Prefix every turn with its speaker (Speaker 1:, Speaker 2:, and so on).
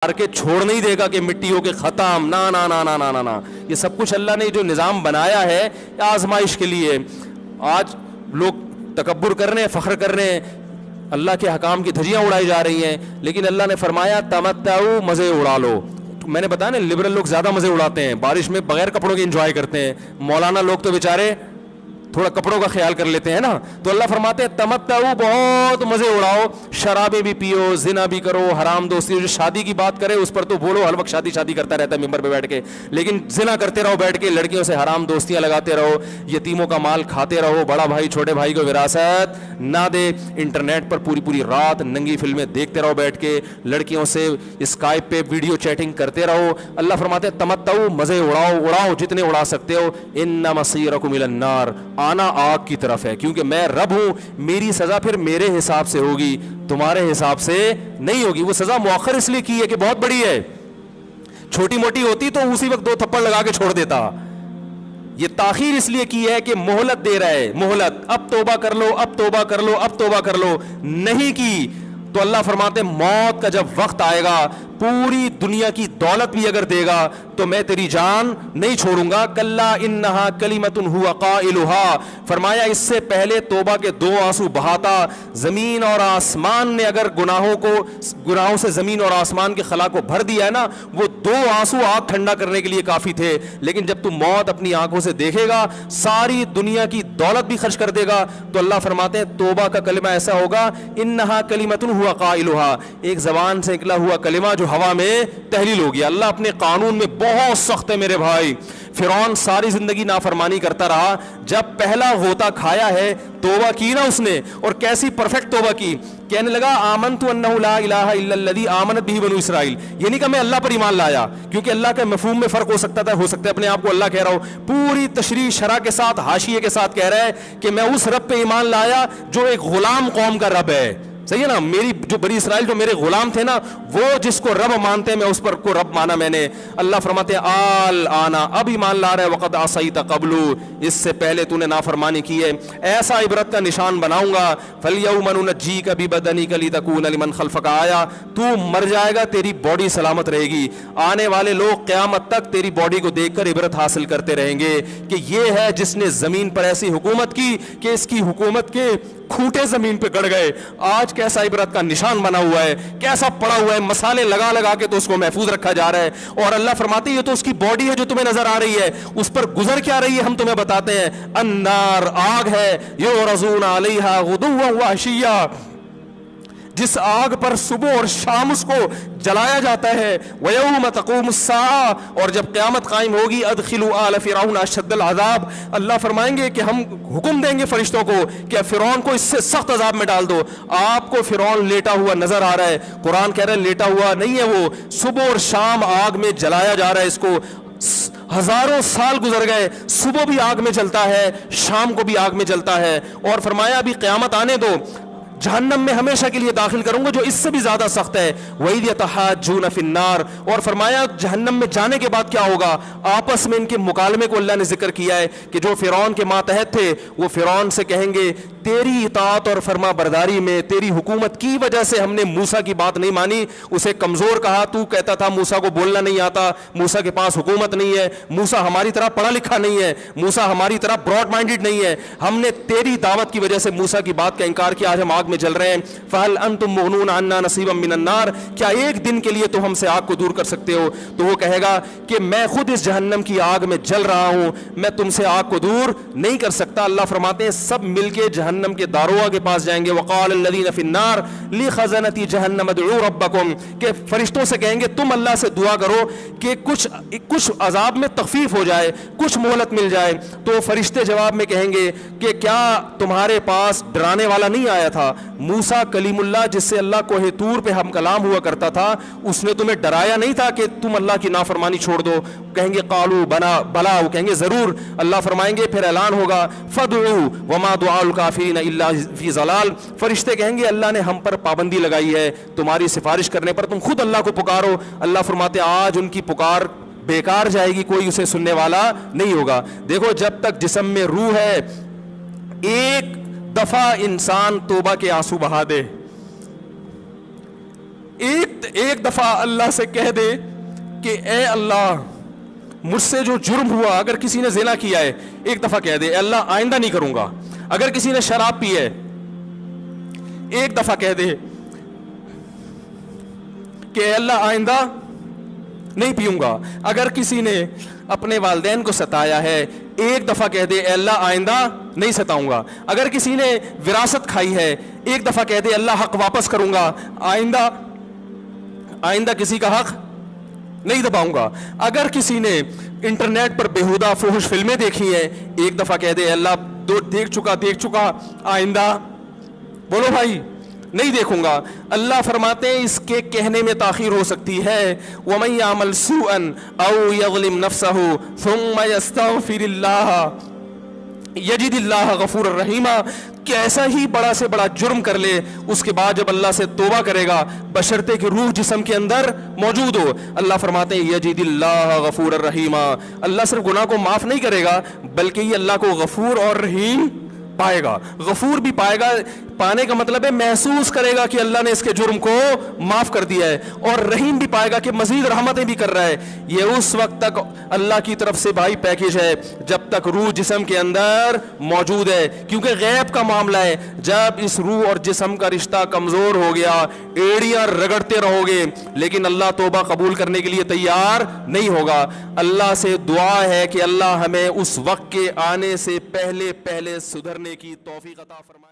Speaker 1: مار کے چھوڑ نہیں دے گا کہ مٹی ہو کے ختم، نا نا نا نا نا نا نا. یہ سب کچھ اللہ نے جو نظام بنایا ہے آزمائش کے لیے. آج لوگ تکبر کر رہے ہیں، فخر کر رہے ہیں، اللہ کے حکام کی دھجیاں اڑائی جا رہی ہیں، لیکن اللہ نے فرمایا تمتعوا، مزے اڑا لو. میں نے بتایا نا لبرل لوگ زیادہ مزے اڑاتے ہیں، بارش میں بغیر کپڑوں کے انجوائے کرتے ہیں. مولانا لوگ تو بیچارے تھوڑا کپڑوں کا خیال کر لیتے ہیں نا. تو اللہ فرماتے ہیں تمتعوا، بہت مزے اڑاؤ، شرابیں بھی پیو، زنا بھی کرو، حرام دوستی. جو شادی کی بات کرے اس پر تو بولو ہر وقت شادی شادی کرتا رہتا ہے ممبر پہ بیٹھ کے، لیکن زنا کرتے رہو بیٹھ کے، لڑکیوں سے حرام دوستیاں لگاتے رہو، یتیموں کا مال کھاتے رہو، بڑا بھائی چھوٹے بھائی کو وراثت نہ دے، انٹرنیٹ پر پوری پوری رات ننگی فلمیں دیکھتے رہو بیٹھ کے، لڑکیوں سے اسکائپ پہ ویڈیو چیٹنگ کرتے رہو. اللہ فرماتے ہیں تمتعوا، مزے اڑاؤ جتنے اڑا سکتے ہو. ان مصیرکم الی النار، آنا آگ کی طرف ہے، کیونکہ میں رب ہوں، میری سزا پھر میرے حساب سے ہوگی، تمہارے حساب سے نہیں ہوگی. وہ سزا مؤخر اس لیے کی ہے کہ بہت بڑی ہے، چھوٹی موٹی ہوتی تو اسی وقت 2 تھپڑ لگا کے چھوڑ دیتا. یہ تاخیر اس لیے کی ہے کہ مہلت دے رہا ہے، مہلت، اب توبہ کر لو، اب توبہ کر لو، اب توبہ کر لو. نہیں کی تو اللہ فرماتے ہیں موت کا جب وقت آئے گا، پوری دنیا کی دولت بھی اگر دے گا تو میں تیری جان نہیں چھوڑوں گا. کلا انہا کلمۃ ہوا قائلھا، فرمایا اس سے پہلے توبہ کے 2 آنسو بہاتا. زمین اور آسمان نے اگر گناہوں سے زمین اور آسمان کے خلا کو بھر دیا ہے نا، وہ 2 آنسو آگ ٹھنڈا کرنے کے لیے کافی تھے. لیکن جب تو موت اپنی آنکھوں سے دیکھے گا، ساری دنیا کی دولت بھی خرچ کر دے گا، تو اللہ فرماتے ہیں توبہ کا کلمہ ایسا ہوگا، انہا کلمۃ ہوا قائلھا، ایک زبان سے نکلا ہوا کلمہ جو ہوا میں تحلیل ہو گیا. اللہ اپنے قانون میں بہت سخت ہے میرے بھائی. فرعون ساری زندگی نافرمانی کرتا رہا، جب پہلا غوطہ کھایا ہے توبہ کی نا اس نے، اور کیسی پرفیکٹ توبہ کی. کہنے لگا آمنت انہ لا الہ الا الذی آمنت بہ بنو اسرائیل. یہ نہیں کہ میں اللہ پر ایمان لایا، کیونکہ اللہ کے مفہوم میں فرق ہو سکتا ہے اپنے آپ کو اللہ کہہ رہا ہوں. پوری تشریح شرح کے ساتھ، حاشیے کے ساتھ کہہ رہا ہے کہ میں اس رب پہ ایمان لایا جو ایک غلام قوم کا رب ہے. صحیح ہے نا، میری جو بنی اسرائیل جو میرے غلام تھے نا، وہ جس کو رب مانتے ہیں میں اس پر کو رب مانا میں نے. اللہ فرماتے ہیں آل آنا، اب ایمان لا رہے، وقد عصیت قبل، اس سے پہلے تو نے نافرمانی کی ہے. ایسا عبرت کا نشان بناؤں گا. فالیوم ننجیک ببدنک لتکون لمن خلفک آیا، تو مر جائے گا تیری باڈی سلامت رہے گی، آنے والے لوگ قیامت تک تیری باڈی کو دیکھ کر عبرت حاصل کرتے رہیں گے کہ یہ ہے جس نے زمین پر ایسی حکومت کی کہ اس کی حکومت کے کھوٹے زمین پہ گڑ گئے. آج کیسا عبرت کا نشان بنا ہوا ہے، کیسا پڑا ہوا ہے، مسالے لگا لگا کے تو اس کو محفوظ رکھا جا رہا ہے. اور اللہ فرماتے ہیں یہ تو اس کی باڈی ہے جو تمہیں نظر آ رہی ہے، اس پر گزر کیا رہی ہے ہم تمہیں بتاتے ہیں. النار، آگ ہے، یعرضون علیہا غدوا وعشیا، جس آگ پر صبح اور شام اس کو جلایا جاتا ہے. وَيَوْمَ تَقُومُ السَّاعَةُ، اور جب قیامت قائم ہوگی، أَدْخِلُوا آلَ فِرْعَوْنَ أَشَدَّ الْعَذَابِ، اللہ فرمائیں گے کہ ہم حکم دیں گے فرشتوں کو کہ فرعون کو اس سے سخت عذاب میں ڈال دو. آپ کو فرعون لیٹا ہوا نظر آ رہا ہے، قرآن کہہ رہا ہے لیٹا ہوا نہیں ہے، وہ صبح اور شام آگ میں جلایا جا رہا ہے. اس کو ہزاروں سال گزر گئے، صبح بھی آگ میں جلتا ہے، شام کو بھی آگ میں جلتا ہے. اور فرمایا ابھی قیامت آنے دو، جہنم میں ہمیشہ کے لیے داخل کروں گا جو اس سے بھی زیادہ سخت ہے. وَإِذْ يَتَحَاجُّونَ فِي النَّارِ، اور فرمایا جہنم میں جانے کے بعد کیا ہوگا. آپس میں ان کے مکالمے کو اللہ نے ذکر کیا ہے کہ جو فرعون کے ماتحت تھے وہ فرعون سے کہیں گے تیری اطاعت اور فرما برداری میں، تیری حکومت کی وجہ سے ہم نے موسیٰ کی بات نہیں مانی، اسے کمزور کہا. تو کہتا تھا موسیٰ کو بولنا نہیں آتا، موسیٰ کے پاس حکومت نہیں ہے، موسیٰ ہماری طرح پڑھا لکھا نہیں ہے، موسیٰ ہماری طرح براڈ مائنڈڈ نہیں ہے. ہم نے تیری دعوت کی وجہ سے موسیٰ کی بات کا انکار کیا، آج ہم آگ میں جل رہے ہیں. فَهَلْ أَنْتُمْ مُغْنُونَ عَنَّا نَصِيبًا مِّنَ النَّارِ، کیا ایک دن کے لیے تو ہم سے آگ کو دور کر سکتے ہو. تو وہ کہے گا کہ میں خود اس جہنم کی آگ میں جل رہا ہوں، میں تم سے آگ کو دور نہیں کر سکتا. اللہ فرماتے ہیں سب مل کے جہنم کے داروغ کے پاس جائیں گے. وقال الذین فی النار لخزنۃ جہنم ادعوا ربکم، کہ فرشتوں سے کہیں گے تم اللہ سے دعا کرو کہ کچھ عذاب میں تخفیف ہو جائے، کچھ مہلت مل جائے. تو فرشتے جواب میں کہیں گے کہ کیا تمہارے پاس ڈرانے والا نہیں آیا تھا؟ موسیٰ کلیم اللہ جس سے اللہ کوہ طور پہ ہم کلام ہوا کرتا تھا، اس نے تمہیں ڈرایا نہیں تھا کہ تم اللہ کی نافرمانی چھوڑ دو؟ کہیں گے قالوا بلا، وہ کہیں گے ضرور. اللہ فرمائیں گے پھر اعلان ہوگا فادعوا وما دعاء الکافرین الا فی ضلال، فرشتے کہیں گے اللہ نے ہم پر پابندی لگائی ہے تمہاری سفارش کرنے پر، تم خود اللہ کو پکارو. اللہ فرماتے آج ان کی پکار بیکار جائے گی، کوئی اسے سننے والا نہیں ہوگا. دیکھو جب تک جسم میں روح ہے، ایک دفعہ انسان توبہ کے آنسو بہا دے، ایک دفعہ اللہ سے کہہ دے کہ اے اللہ مجھ سے جو جرم ہوا, اگر کسی نے زنا کیا ہے ایک دفعہ کہہ دے اے اللہ آئندہ نہیں کروں گا. اگر کسی نے شراب پی ہے ایک دفعہ کہہ دے کہ اے اللہ آئندہ نہیں پیوں گا. اگر کسی نے اپنے والدین کو ستایا ہے ایک دفعہ کہہ دے اے اللہ آئندہ نہیں ستاؤں گا. اگر کسی نے وراثت کھائی ہے ایک دفعہ کہہ دے اللہ حق واپس کروں گا, آئندہ کسی کا حق نہیں دباؤں گا. اگر کسی نے انٹرنیٹ پر بیہودہ فحش فلمیں دیکھی ہیں ایک دفعہ کہہ دے اللہ دیکھ چکا آئندہ بولو بھائی نہیں دیکھوں گا. اللہ فرماتے ہیں اس کے کہنے میں تاخیر ہو سکتی ہے. وَمَن يَعْمَلْ سُوءًا أَوْ يَظْلِمْ نَفْسَهُ ثُمَّ يَسْتَغْفِرِ اللَّهَ يَجِدِ اللَّهَ غَفُورًا رَحِيمًا. کیسا ہی بڑا سے بڑا جرم کر لے اس کے بعد جب اللہ سے توبہ کرے گا بشرطے کہ روح جسم کے اندر موجود ہو, اللہ فرماتے ہیں یجد اللہ غفور الرحیمہ. اللہ صرف گناہ کو معاف نہیں کرے گا بلکہ یہ اللہ کو غفور اور رحیم پائے گا. غفور بھی پائے گا, پانے کا مطلب ہے محسوس کرے گا کہ اللہ نے اس کے جرم کو معاف کر دیا ہے, اور رحیم بھی پائے گا کہ مزید رحمتیں بھی کر رہا ہے. یہ اس وقت تک اللہ کی طرف سے بھائی پیکیج ہے جب تک روح جسم کے اندر موجود ہے, کیونکہ غیب کا معاملہ ہے. جب اس روح اور جسم کا رشتہ کمزور ہو گیا ایڑیاں رگڑتے رہو گے لیکن اللہ توبہ قبول کرنے کے لیے تیار نہیں ہوگا. اللہ سے دعا ہے کہ اللہ ہمیں اس وقت کے آنے سے پہلے سدھرنے کی توفیق عطا فرمائے.